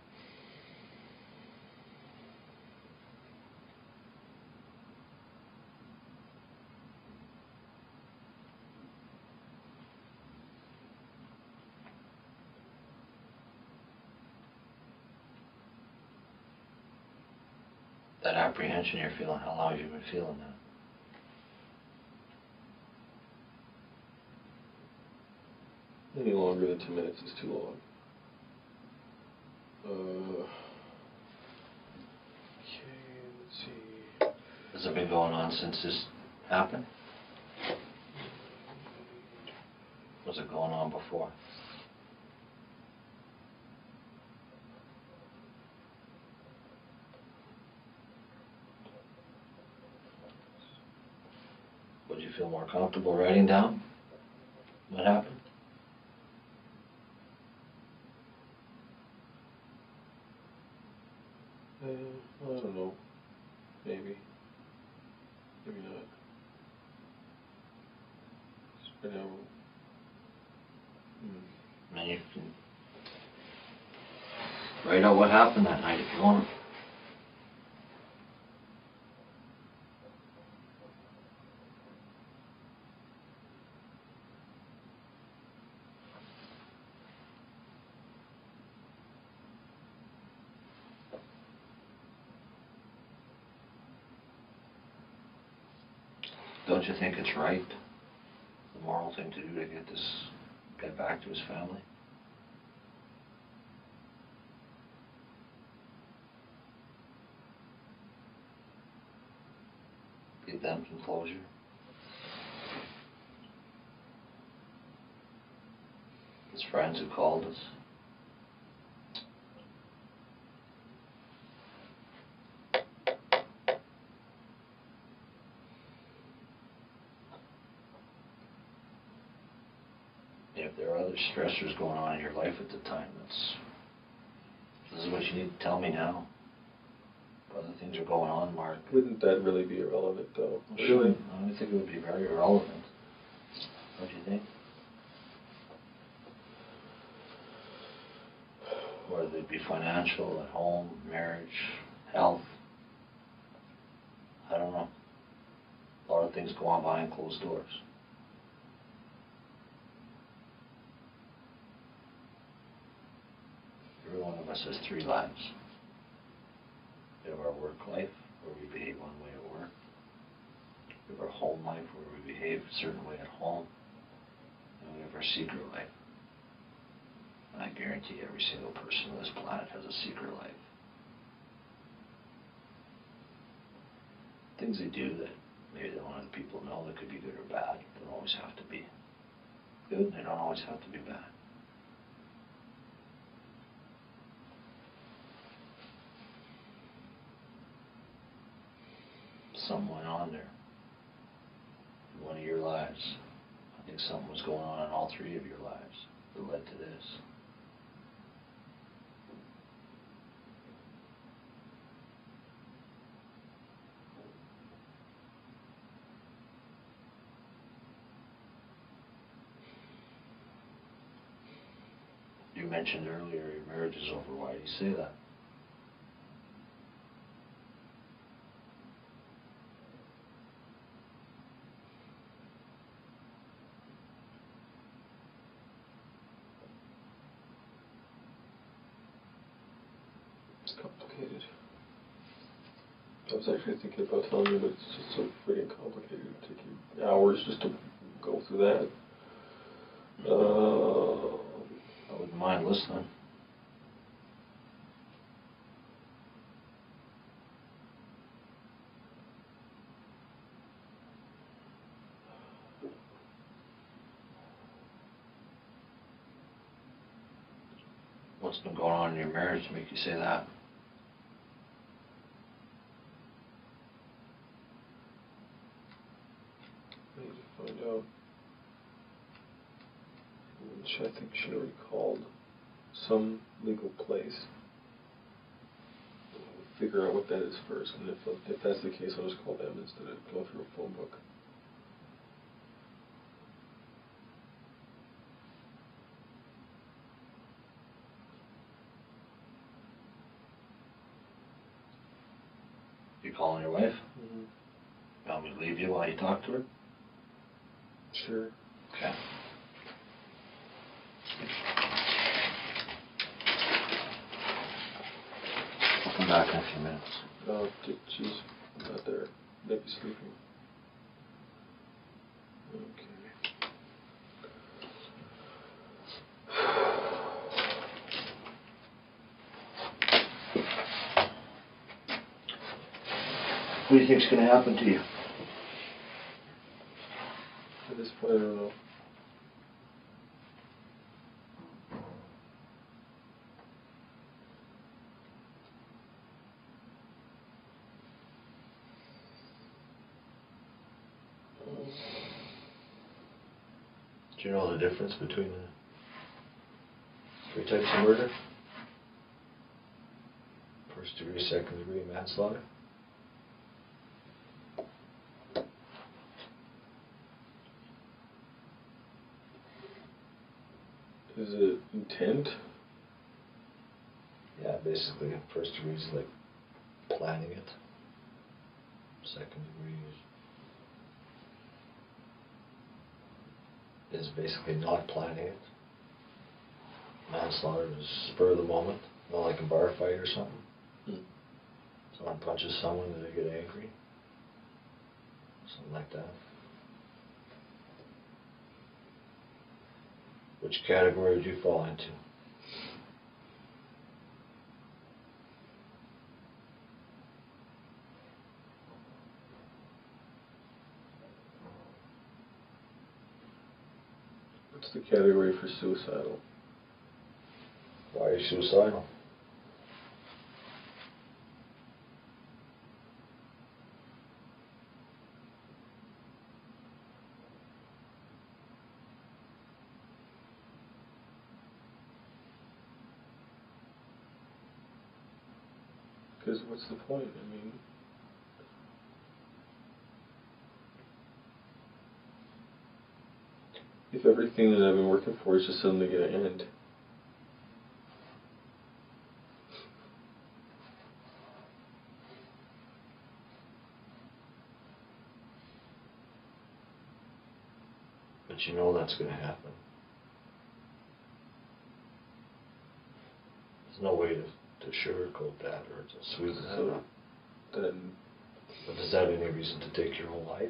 That apprehension you're feeling, how long have you been feeling that? any longer than 2 minutes is too long. Okay, let's see. Has it been going on since this happened? Was it going on before? Would you feel more comfortable writing down what happened? I don't know. Maybe. Maybe not. I know. And you can write out what happened that night if you want. Don't you think it's right, the moral thing to do to get back to his family? Give them some closure? His friends who called us? If there are other stressors going on in your life at the time, this is what you need to tell me now. Other things are going on, Mark. Wouldn't that really be irrelevant, though? Really? I think it would be very irrelevant. What do you think? Whether it be financial, at home, marriage, health. I don't know. A lot of things go on behind closed doors. Every one of us has 3 lives. We have our work life, where we behave one way at work. We have our home life, where we behave a certain way at home. And we have our secret life. And I guarantee every single person on this planet has a secret life. Things they do that maybe they don't want other people to know that could be good or bad. They don't always have to be good, they don't always have to be bad. Something went on there in one of your lives. I think something was going on in all 3 of your lives that led to this. You mentioned earlier your marriage is over. Why do you say that? It's complicated. I was actually thinking about telling you, but it's just so freaking complicated. It would take you hours just to go through that. I wouldn't mind listening. What's been going on in your marriage to make you say that? I need to find out. Which I think she already called some legal place. Figure out what that is first, and if that's the case, I'll just call them instead of going through a phone book. You calling your wife? Mm-hmm. You want me to leave you while you talk to her? Sure. Okay. I'll come back in a few minutes. Oh, she's not there. Maybe sleeping. Okay. What do you think's going to happen to you? At this point, I don't know. Do you know the difference between the 3 types of murder? First degree, second degree manslaughter? Is it intent? Yeah, basically, first degree is like planning it. Second degree is basically not planning it. Manslaughter is spur of the moment, not like a bar fight or something. Someone punches someone and they get angry. Something like that. Which category would you fall into? What's the category for suicidal? Why are you suicidal? Because what's the point? I mean, if everything that I've been working for is just suddenly going to end. But you know that's going to happen. There's no way to sugarcoat that or to sweeten that up. Then, but is that any reason to take your whole life?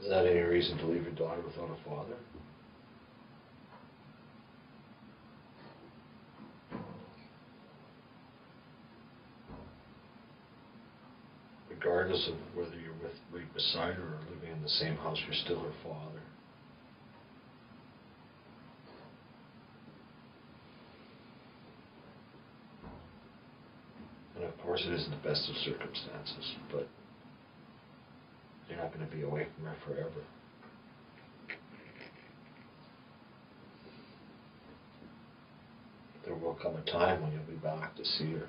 Is that any reason to leave your daughter without a father? Regardless of whether you're right beside her or living in the same house, you're still her father. And of course it isn't the best of circumstances, but you're not going to be away from her forever. There will come a time when you'll be back to see her.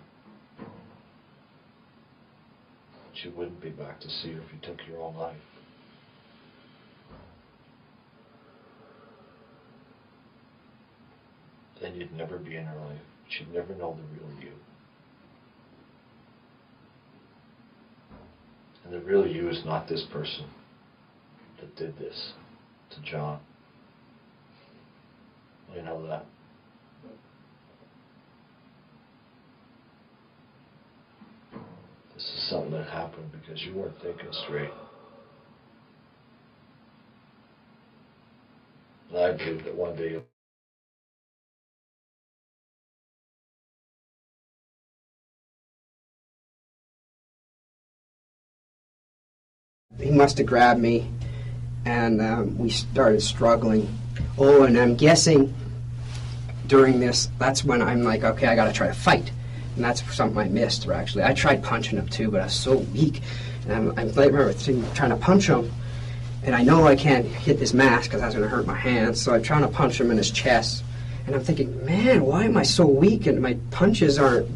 But you wouldn't be back to see her if you took your own life. Then you'd never be in her life. She'd never know the real you. And the real you is not this person that did this to John. You know that. This is something that happened because you weren't thinking straight. And I believe that one day he must have grabbed me, and we started struggling. Oh, and I'm guessing during this, that's when I'm like, okay, I got to try to fight. And that's something I missed, actually. I tried punching him too, but I was so weak. And I remember trying to punch him, and I know I can't hit this mask because that's going to hurt my hands, so I'm trying to punch him in his chest. And I'm thinking, man, why am I so weak? And my punches aren't,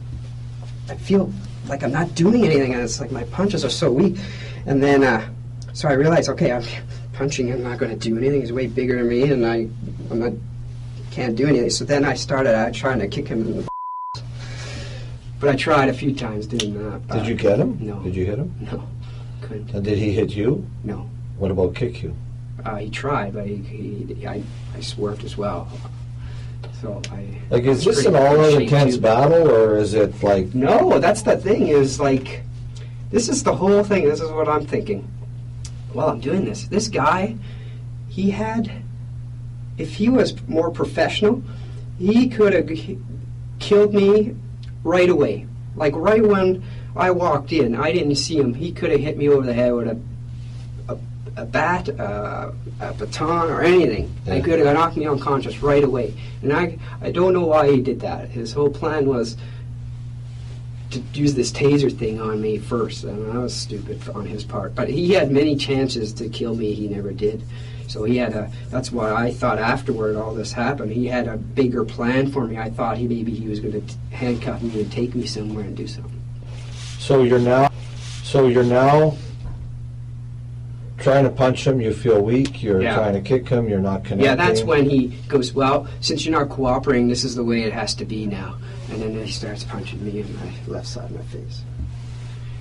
I feel like I'm not doing anything, and it's like my punches are so weak. And then, so I realized, okay, I'm punching him, I'm not going to do anything. He's way bigger than me, and can't do anything. So then I started trying to kick him in the but I tried a few times doing that. Did you get him? No. Did you hit him? No, couldn't. And did he hit you? No. What about kick you? He tried, but I swerved as well. So Like, is this an all-out intense battle, or is it like... No, that's the thing, is like, this is the whole thing, this is what I'm thinking. While I'm doing this, this guy, he had, if he was more professional, he could have killed me right away. Like, right when I walked in, I didn't see him. He could have hit me over the head with a bat, a baton, or anything. Yeah. He could have knocked me unconscious right away. And I don't know why he did that. His whole plan was to use this taser thing on me first, and that was stupid on his part. But he had many chances to kill me. He never did. So he had that's why I thought afterward all this happened, he had a bigger plan for me. I thought maybe he was going to handcuff me and take me somewhere and do something. So you're now trying to punch him, you feel weak, you're trying to kick him, you're not connecting. Yeah, that's when he goes, well, since you're not cooperating, this is the way it has to be now. And then he starts punching me in my left side of my face.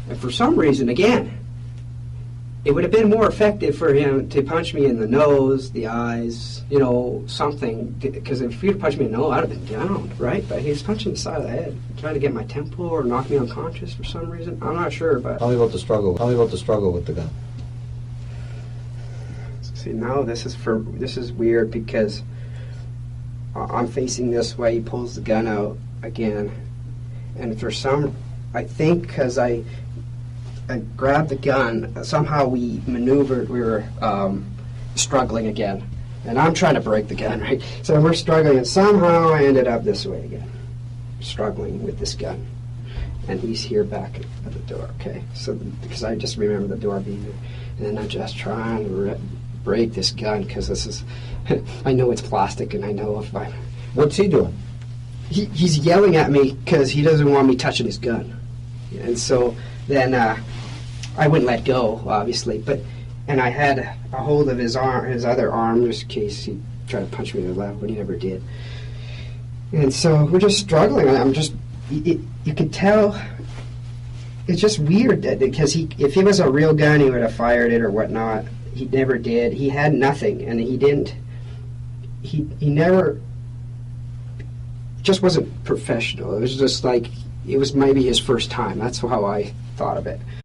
And for some reason, again, it would have been more effective for him to punch me in the nose, the eyes, you know, something. Because if he'd punched me in the nose, I'd have been down, right? But he was punching the side of the head, trying to get my temple or knock me unconscious for some reason. I'm not sure, but... Tell me about the struggle. Tell me about the struggle with the gun. See, now this is weird because I'm facing this way. He pulls the gun out again, and for some, I think because I grabbed the gun, somehow we maneuvered. We were struggling again, and I'm trying to break the gun, right? So we're struggling, and somehow I ended up this way again, struggling with this gun, and he's here back at the door. Okay, so because I just remember the door being there, and then I'm just trying to break this gun because this is, I know it's plastic, and I know if I... What's he doing? He's yelling at me because he doesn't want me touching his gun. And so then I wouldn't let go, obviously, and I had a hold of his arm, his other arm, just in case he tried to punch me in the left, but he never did. And so we're just struggling. I'm just, you could tell, it's just weird that, because if it was a real gun, he would have fired it or whatnot. He never did. He had nothing, and he didn't. He never. It just wasn't professional. It was just like it was maybe his first time. That's how I thought of it.